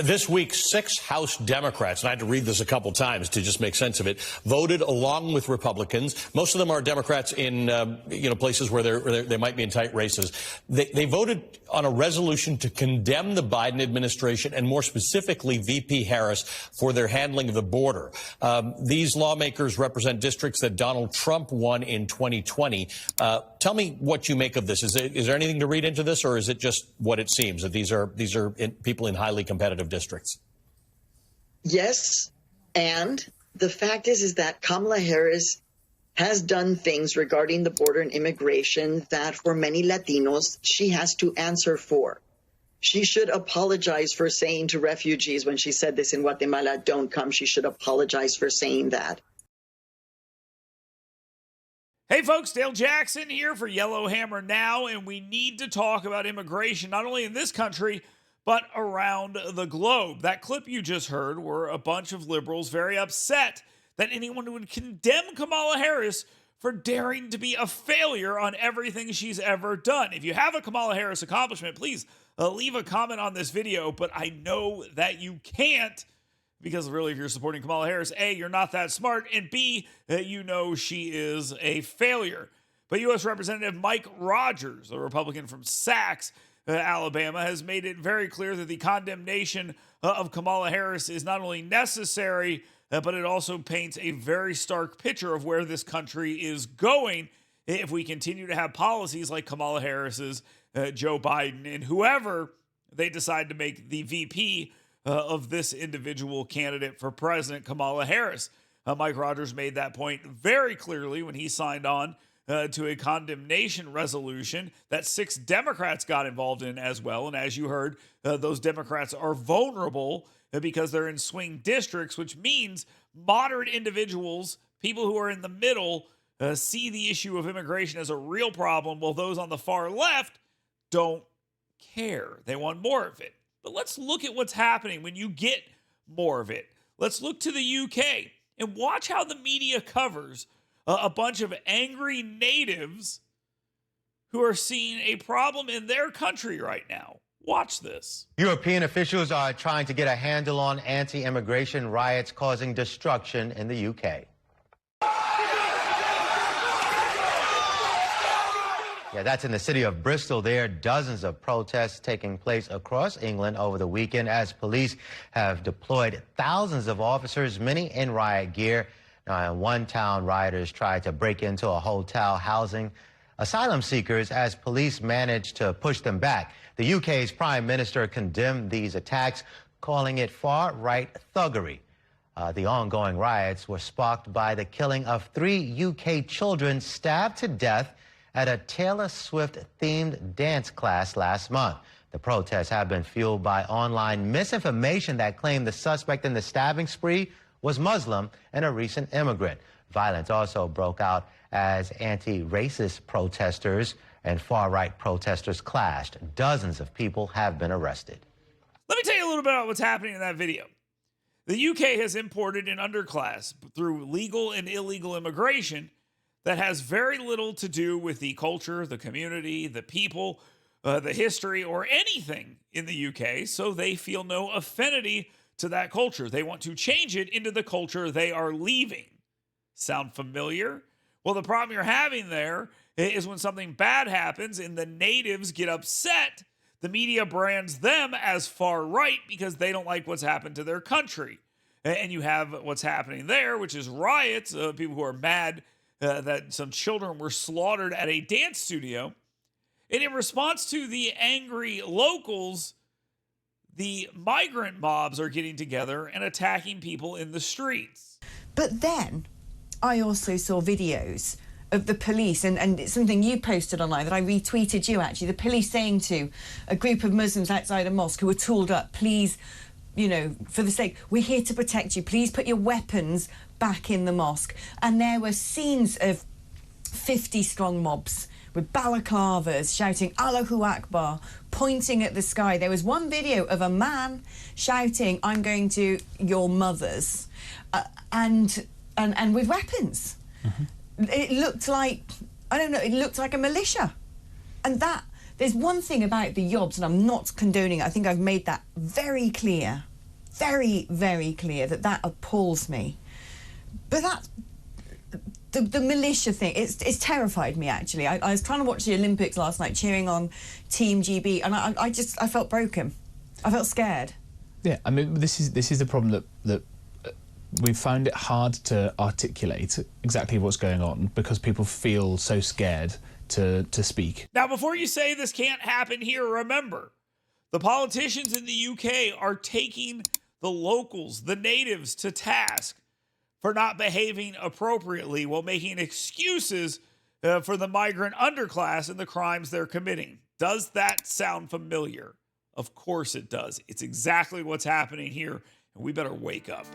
This week, 6 House Democrats, and I had to read this a couple times to just make sense of it, voted along with Republicans. Most of them are Democrats in places where they might be in tight races. They voted on a resolution to condemn the Biden administration and more specifically VP Harris for their handling of the border. These lawmakers represent districts that Donald Trump won in 2020. Tell me what you make of this. Is there anything to read into this, or is it just what it seems that these are people in highly competitive districts? Yes, and the fact is that Kamala Harris has done things regarding the border and immigration that for many Latinos she has to answer for. She should apologize for saying to refugees when she said this in Guatemala, don't come. She should apologize for saying that. Hey folks, Dale Jackson here for Yellowhammer Now, and we need to talk about immigration, not only in this country, but around the globe. That clip you just heard were a bunch of liberals very upset that anyone would condemn Kamala Harris for daring to be a failure on everything she's ever done. If you have a Kamala Harris accomplishment, please leave a comment on this video, but I know that you can't, because really if you're supporting Kamala Harris, A, you're not that smart, and B, you know she is a failure. But U.S. Representative Mike Rogers, a Republican from Sacs, Alabama, has made it very clear that the condemnation of Kamala Harris is not only necessary, but it also paints a very stark picture of where this country is going if we continue to have policies like Kamala Harris's, Joe Biden, and whoever they decide to make the VP of this individual candidate for president, Kamala Harris. Mike Rogers made that point very clearly when he signed on to a condemnation resolution that 6 Democrats got involved in as well. And as you heard, those Democrats are vulnerable because they're in swing districts, which means moderate individuals, people who are in the middle, see the issue of immigration as a real problem, while those on the far left don't care. They want more of it. But let's look at what's happening when you get more of it. Let's look to the UK and watch how the media covers a bunch of angry natives who are seeing a problem in their country right now. Watch this. European officials are trying to get a handle on anti-immigration riots causing destruction in the UK. Yeah, that's in the city of Bristol. There are dozens of protests taking place across England over the weekend as police have deployed thousands of officers, many in riot gear. Now, in one town, rioters tried to break into a hotel housing asylum seekers as police managed to push them back. The UK's Prime Minister condemned these attacks, calling it far-right thuggery. The ongoing riots were sparked by the killing of 3 UK children stabbed to death at a Taylor Swift-themed dance class last month. The protests have been fueled by online misinformation that claimed the suspect in the stabbing spree was Muslim and a recent immigrant. Violence also broke out as anti-racist protesters and far-right protesters clashed. Dozens of people have been arrested. Let me tell you a little bit about what's happening in that video. The UK has imported an underclass through legal and illegal immigration that has very little to do with the culture, the community, the people, the history, or anything in the UK, so they feel no affinity to that culture. They want to change it into the culture they are leaving. Sound familiar? Well, the problem you're having there is when something bad happens and the natives get upset, the media brands them as far right because they don't like what's happened to their country. And you have what's happening there, which is riots, people who are mad that some children were slaughtered at a dance studio. And in response to the angry locals, the migrant mobs are getting together and attacking people in the streets. But then I also saw videos of the police, and it's something you posted online that I retweeted you actually, the police saying to a group of Muslims outside a mosque who were tooled up, please, you know, for the sake, we're here to protect you, please put your weapons back in the mosque. And there were scenes of 50-strong mobs with balaclavas shouting Allahu Akbar, pointing at the sky. There was one video of a man shouting, I'm going to your mothers, and with weapons. Mm-hmm. It looked like, I don't know, it looked like a militia. And that, There's one thing about the yobs, and I'm not condoning it. I think I've made that very clear, very, very clear, that appalls me. But that, the militia thing, it's terrified me, actually. I was trying to watch the Olympics last night, cheering on Team GB, and I felt broken. I felt scared. Yeah, I mean, this is the problem that we've found it hard to articulate exactly what's going on because people feel so scared to speak. Now, before you say this can't happen here, remember, the politicians in the UK are taking the locals, the natives, to task for not behaving appropriately while making excuses for the migrant underclass and the crimes they're committing. Does that sound familiar? Of course it does. It's exactly what's happening here, and we better wake up.